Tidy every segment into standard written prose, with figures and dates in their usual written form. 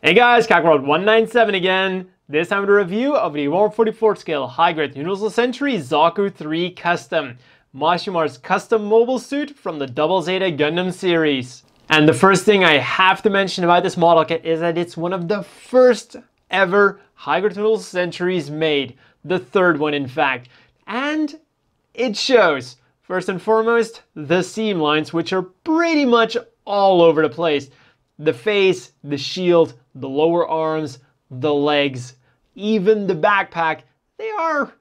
Hey guys, CacWorld197 again. This time with a review of the 1/44 scale high-grade Universal Century Zaku 3 Custom, Mashymre's custom mobile suit from the Double Zeta Gundam series. And the first thing I have to mention about this model kit is that it's one of the first ever high-grade Universal Centuries made. The third one, in fact. And it shows. First and foremost, the seam lines, which are pretty much all over the place. The face, the shield, the lower arms, the legs, even the backpack, they are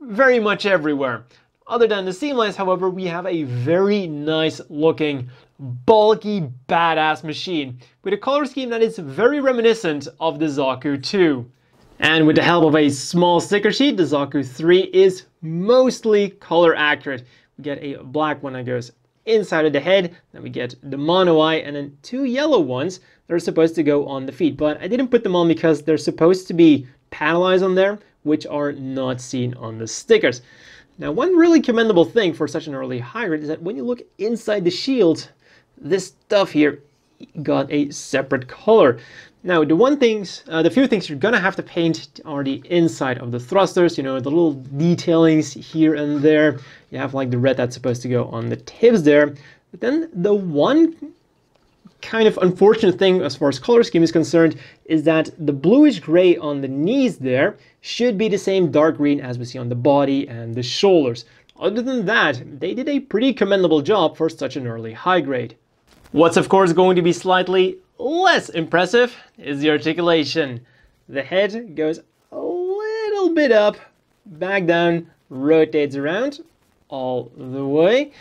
very much everywhere. Other than the seam lines, however, we have a very nice looking, bulky, badass machine with a color scheme that is very reminiscent of the Zaku 2. And with the help of a small sticker sheet, the Zaku 3 is mostly color accurate. We get a black one that goes inside of the head, then we get the mono eye, and then two yellow ones that are supposed to go on the feet. But I didn't put them on because they're supposed to be panel eyes on there, which are not seen on the stickers. Now, one really commendable thing for such an early high-grade is that when you look inside the shield, this stuff here got a separate color. Now, the few things you're gonna have to paint are the inside of the thrusters, you know, the little detailings here and there. You have like the red that's supposed to go on the tips there. But then the one kind of unfortunate thing as far as color scheme is concerned is that the bluish gray on the knees there should be the same dark green as we see on the body and the shoulders. Other than that, they did a pretty commendable job for such an early high grade. What's of course going to be slightly less impressive is the articulation. The head goes a little bit up, back down, rotates around all the way.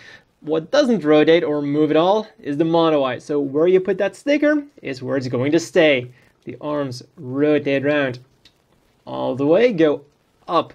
What doesn't rotate or move at all is the mono eye. So where you put that sticker is where it's going to stay. The arms rotate around all the way, go up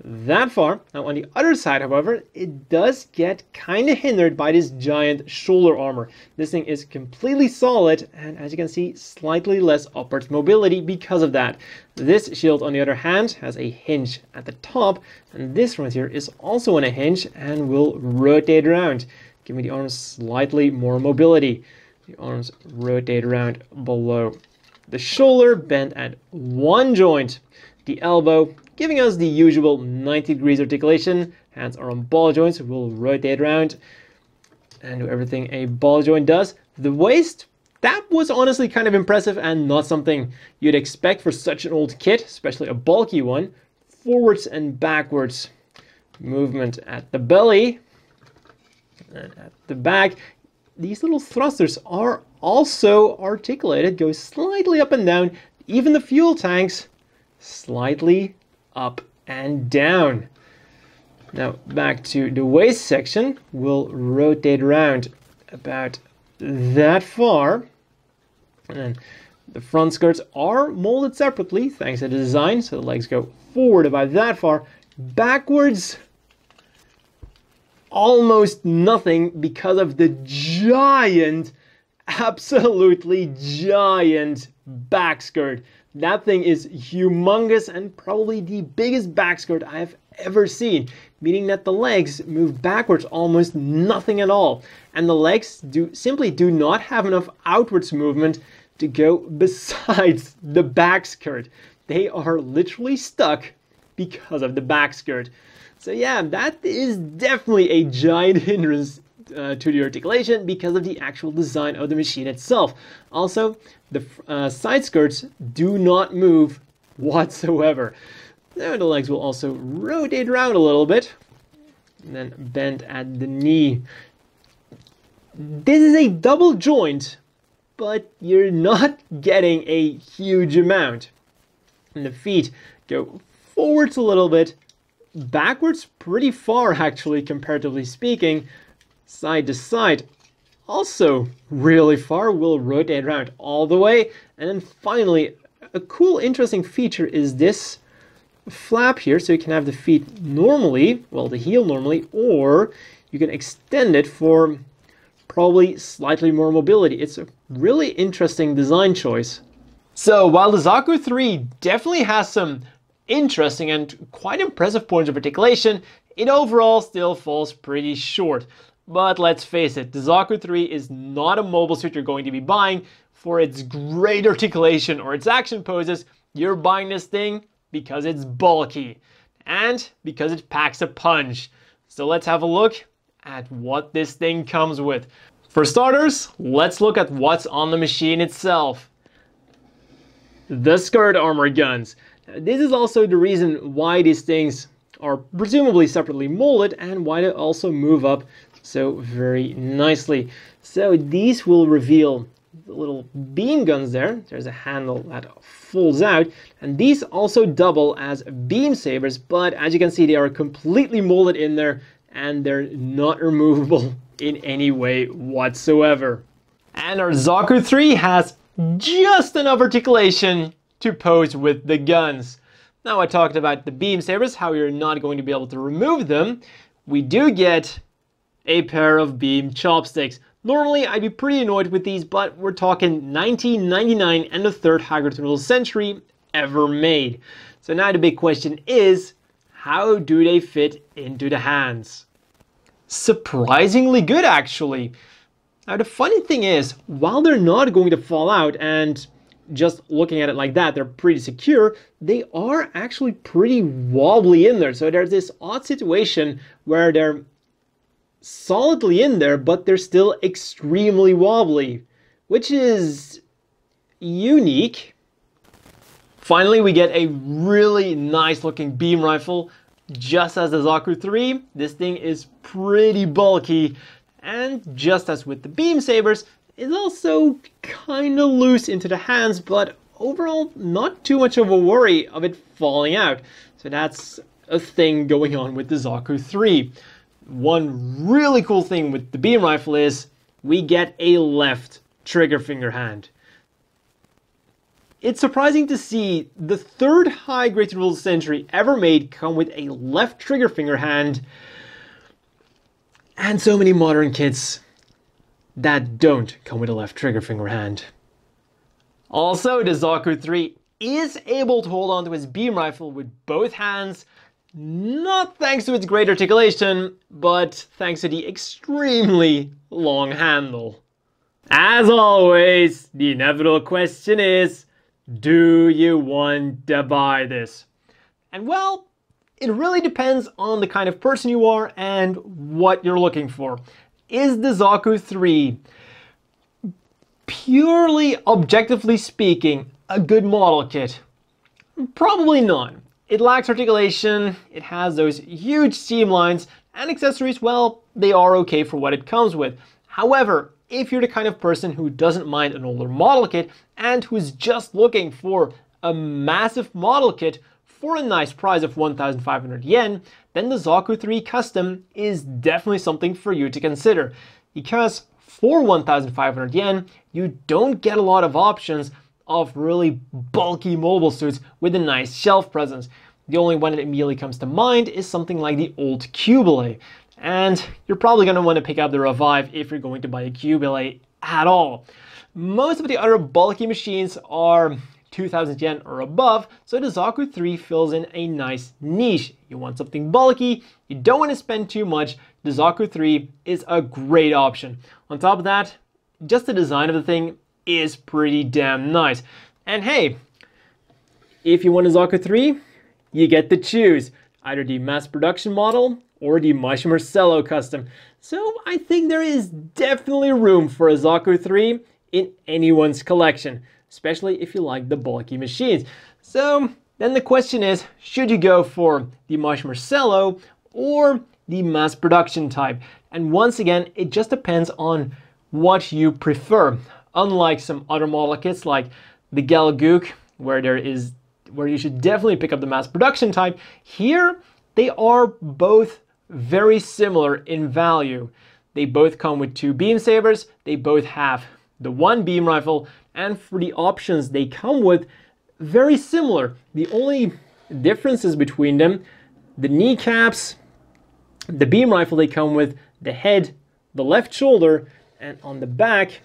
that far. Now on the other side, however, it does get kind of hindered by this giant shoulder armor. This thing is completely solid, and as you can see, slightly less upward mobility because of that. This shield, on the other hand, has a hinge at the top, and this right here is also on a hinge and will rotate around, giving the arms slightly more mobility. The arms rotate around below. The shoulder bent at one joint. The elbow giving us the usual 90 degrees articulation. Hands are on ball joints, will rotate around and do everything a ball joint does. The waist, that was honestly kind of impressive and not something you'd expect for such an old kit, especially a bulky one. Forwards and backwards movement at the belly and at the back. These little thrusters are also articulated, go slightly up and down. Even the fuel tanks slightly up and down. Now back to the waist section, we'll rotate around about that far. And then the front skirts are molded separately thanks to the design, so the legs go forward about that far. Backwards, almost nothing because of the giant, absolutely giant back skirt. That thing is humongous and probably the biggest back skirt I have ever seen, meaning that the legs move backwards almost nothing at all. And the legs simply do not have enough outwards movement to go besides the back skirt. They are literally stuck because of the back skirt. So yeah, that is definitely a giant hindrance to the articulation because of the actual design of the machine itself. Also, the side skirts do not move whatsoever. Now the legs will also rotate around a little bit and then bend at the knee. This is a double joint, but you're not getting a huge amount. And the feet go forwards a little bit, backwards pretty far actually, comparatively speaking. Side to side also really far, will rotate around all the way. And then finally, a cool interesting feature is this flap here, so you can have the feet normally, well, the heel normally, or you can extend it for probably slightly more mobility. It's a really interesting design choice. So while the Zaku 3 definitely has some interesting and quite impressive points of articulation, it overall still falls pretty short. But let's face it, the Zaku 3 is not a mobile suit you're going to be buying for its great articulation or its action poses. You're buying this thing because it's bulky and because it packs a punch. So let's have a look at what this thing comes with. For starters, let's look at what's on the machine itself. The skirt armor guns. This is also the reason why these things are presumably separately molded and why they also move up so very nicely. So these will reveal the little beam guns there. There's a handle that folds out, and these also double as beam sabers, but as you can see, they are completely molded in there and they're not removable in any way whatsoever. And our Zaku 3 has just enough articulation to pose with the guns. Now, I talked about the beam sabers, how you're not going to be able to remove them. We do get a pair of beam chopsticks. Normally, I'd be pretty annoyed with these, but we're talking 1999 and the third high-grade tool century ever made. So now the big question is, how do they fit into the hands? Surprisingly good, actually. Now, the funny thing is, while they're not going to fall out, and just looking at it like that, they're pretty secure, they are actually pretty wobbly in there. So there's this odd situation where they're solidly in there, but they're still extremely wobbly, which is unique. Finally, we get a really nice looking beam rifle. Just as the Zaku 3, this thing is pretty bulky, and just as with the beam sabers, it's also kind of loose into the hands, but overall not too much of a worry of it falling out. So that's a thing going on with the Zaku 3. One really cool thing with the beam rifle is we get a left trigger finger hand. It's surprising to see the third high-grade tool century ever made come with a left trigger finger hand, and so many modern kits that don't come with a left trigger finger hand. Also, the Zaku 3 is able to hold onto his beam rifle with both hands, not thanks to its great articulation, but thanks to the extremely long handle. As always, the inevitable question is, do you want to buy this? And well, it really depends on the kind of person you are and what you're looking for. Is the Zaku 3, purely objectively speaking, a good model kit? Probably not. It lacks articulation, it has those huge seam lines, and accessories, well, they are okay for what it comes with. However, if you're the kind of person who doesn't mind an older model kit and who's just looking for a massive model kit for a nice price of 1,500 yen, then the Zaku 3 Custom is definitely something for you to consider. Because for 1,500 yen, you don't get a lot of options of really bulky mobile suits with a nice shelf presence. The only one that immediately comes to mind is something like the old Cubile. And you're probably going to want to pick up the Revive if you're going to buy a Cubile at all. Most of the other bulky machines are 2,000 yen or above, so the Zaku 3 fills in a nice niche. You want something bulky, you don't want to spend too much, the Zaku 3 is a great option. On top of that, just the design of the thing is pretty damn nice. And hey, if you want a Zaku 3, you get to choose either the mass production model or the Mashymre Custom. So I think there is definitely room for a Zaku 3 in anyone's collection, especially if you like the bulky machines. So then the question is, should you go for the Mashymre or the mass production type? And once again, it just depends on what you prefer. Unlike some other model kits like the HGUC, where you should definitely pick up the mass production type, here they are both very similar in value. They both come with 2 beam sabers, they both have the 1 beam rifle, and for the options they come with, very similar. The only differences between them, the kneecaps, the beam rifle they come with, the head, the left shoulder, and on the back,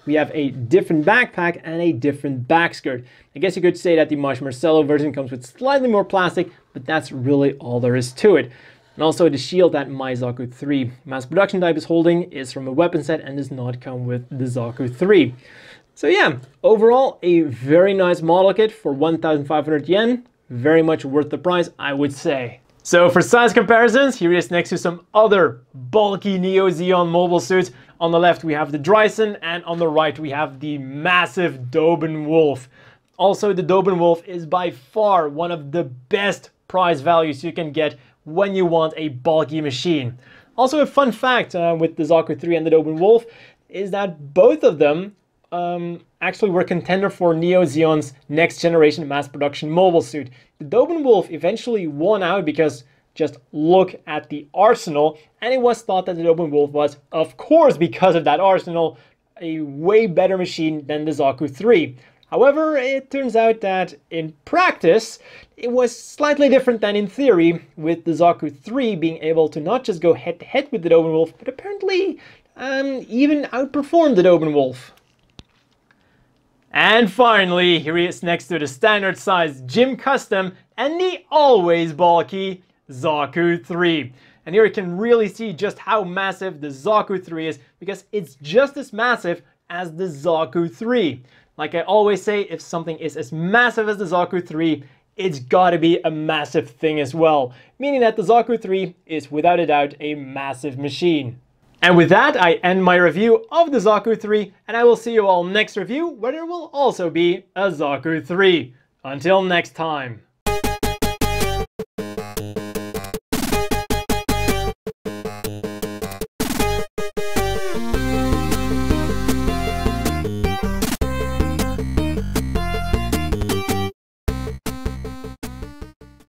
we have a different backpack and a different back skirt. I guess you could say that the Mashymre version comes with slightly more plastic, but that's really all there is to it. And also the shield that my Zaku 3 mass production type is holding is from a weapon set and does not come with the Zaku 3. So yeah, overall a very nice model kit for 1,500 yen. Very much worth the price, I would say. So for size comparisons, here he is next to some other bulky Neo Zeon mobile suits. On the left we have the Dryson, and on the right we have the massive Doben Wolf. Also, the Doben Wolf is by far one of the best price values you can get when you want a bulky machine. Also, a fun fact with the Zaku 3 and the Doben Wolf is that both of them actually were contender for Neo Zeon's next generation mass production mobile suit. The Doben Wolf eventually won out because just look at the arsenal, and it was thought that the Doben Wolf was, of course because of that arsenal, a way better machine than the Zaku 3. However, it turns out that in practice, it was slightly different than in theory, with the Zaku 3 being able to not just go head-to-head with the Doben Wolf, but apparently even outperform the Doben Wolf. And finally, here he is next to the standard size gym custom and the always bulky Zaku 3. And here you can really see just how massive the Zaku 3 is, because it's just as massive as the Zaku 3. Like I always say, if something is as massive as the Zaku 3, it's gotta be a massive thing as well. Meaning that the Zaku 3 is without a doubt a massive machine. And with that, I end my review of the Zaku 3, and I will see you all next review, where there will also be a Zaku 3. Until next time.